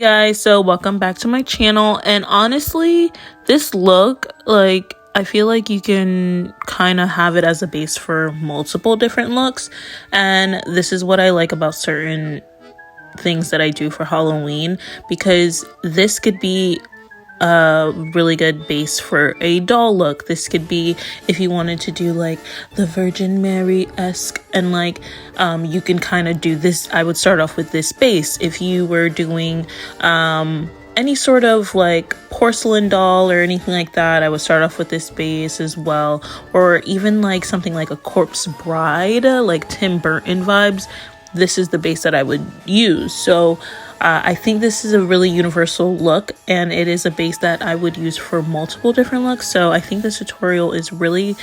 Guys, so welcome back to my channel. And honestly, this look, like, I feel like you can kind of have it as a base for multiple different looks, and this is what I like about certain things that I do for Halloween, because this could be a really good base for a doll look. This could be if you wanted to do like the Virgin Mary-esque, and like you can kind of do this. I would start off with this base. If you were doing any sort of like porcelain doll or anything like that, I would start off with this base as well. Or even like something like a corpse bride, like Tim Burton vibes, this is the base that I would use. So I think this is a really universal look, and it is a base that I would use for multiple different looks. So I think this tutorial is really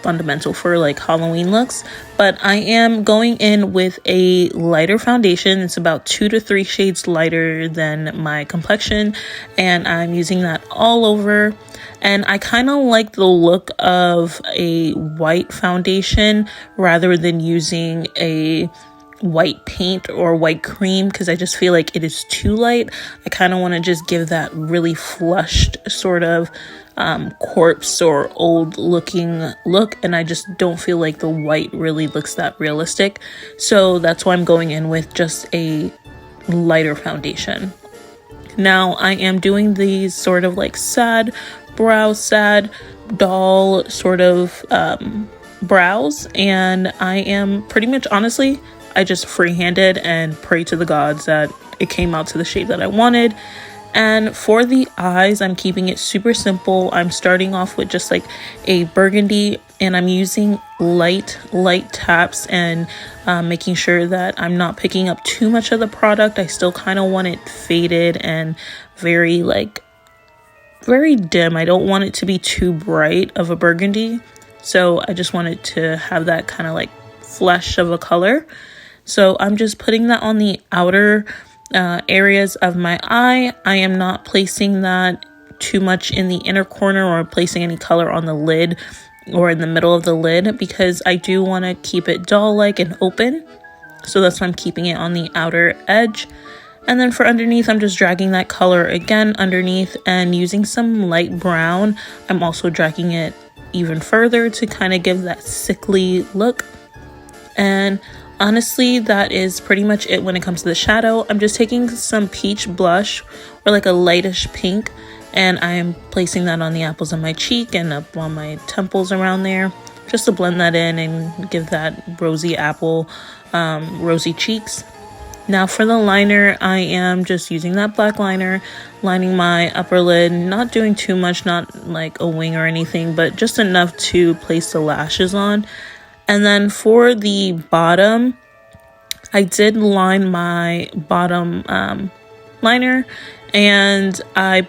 fundamental for like Halloween looks. But I am going in with a lighter foundation. It's about 2 to 3 shades lighter than my complexion, and I'm using that all over. And I kind of like the look of a white foundation rather than using a white paint or white cream, because I just feel like it is too light. I kind of want to just give that really flushed sort of corpse or old looking look, and I just don't feel like the white really looks that realistic. So that's why I'm going in with just a lighter foundation. Now I am doing these sort of like sad doll sort of brows, and I am pretty much, honestly, I just freehanded and prayed to the gods that it came out to the shade that I wanted. And for the eyes, I'm keeping it super simple. I'm starting off with just like a burgundy, and I'm using light taps and making sure that I'm not picking up too much of the product. I still kind of want it faded and very dim. I don't want it to be too bright of a burgundy. So I just wanted to have that kind of like flesh of a color. So I'm just putting that on the outer areas of my eye. I am not placing that too much in the inner corner or placing any color on the lid or in the middle of the lid, because I do want to keep it doll-like and open. So that's why I'm keeping it on the outer edge. And then for underneath, I'm just dragging that color again underneath and using some light brown. I'm also dragging it even further to kind of give that sickly look. And honestly, that is pretty much it when it comes to the shadow. I'm just taking some peach blush or like a lightish pink, and I am placing that on the apples of my cheek and up on my temples around there, just to blend that in and give that rosy apple, rosy cheeks. Now for the liner, I am just using that black liner, lining my upper lid, not doing too much, not like a wing or anything, but just enough to place the lashes on. And then for the bottom, I did line my bottom liner, and I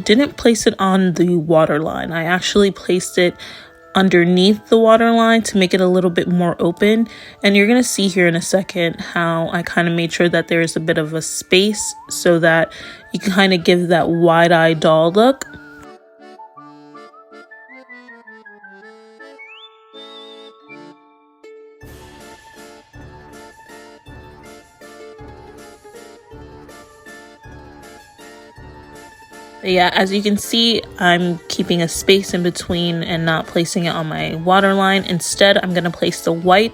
didn't place it on the waterline. I actually placed it underneath the waterline to make it a little bit more open. And you're going to see here in a second how I kind of made sure that there's a bit of a space so that you can kind of give that wide-eyed doll look. But yeah, as you can see, I'm keeping a space in between and not placing it on my waterline. Instead, I'm going to place the white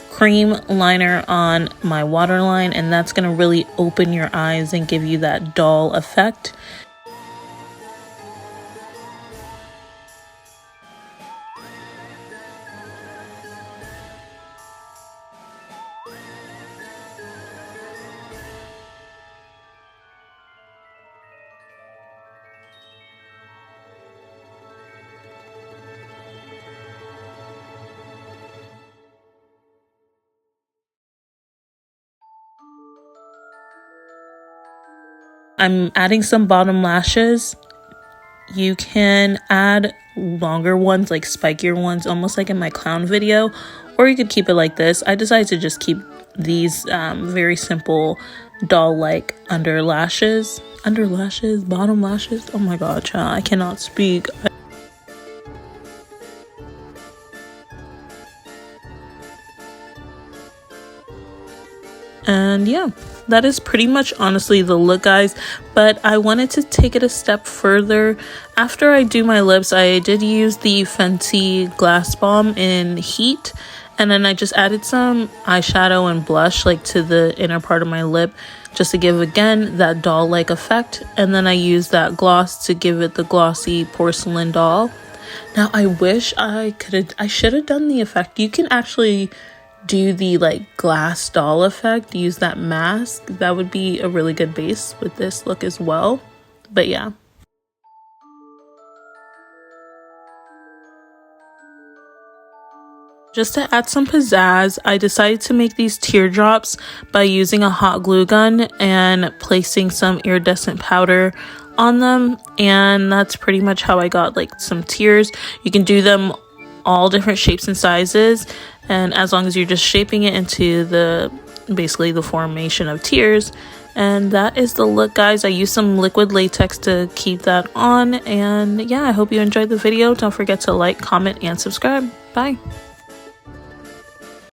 cream liner on my waterline, and that's going to really open your eyes and give you that doll effect. I'm adding some bottom lashes. You can add longer ones, like spikier ones, almost like in my clown video, or you could keep it like this. I decided to just keep these very simple doll-like bottom lashes. Oh my god, child, I cannot speak. And And yeah, that is pretty much honestly the look, guys, but I wanted to take it a step further. After I do my lips, I did use the Fenty Glass Balm in Heat, and then I just added some eyeshadow and blush like to the inner part of my lip, just to give again that doll-like effect. And then I used that gloss to give it the glossy porcelain doll. Now I wish I should have done the effect. You can actually do the like glass doll effect, use that mask. That would be a really good base with this look as well. But yeah. Just to add some pizzazz, I decided to make these teardrops by using a hot glue gun and placing some iridescent powder on them, and that's pretty much how I got like some tears. You can do them all different shapes and sizes, and as long as you're just shaping it into basically the formation of tears. And that is the look, guys. I used some liquid latex to keep that on, and yeah, I hope you enjoyed the video. Don't forget to like, comment, and subscribe. Bye.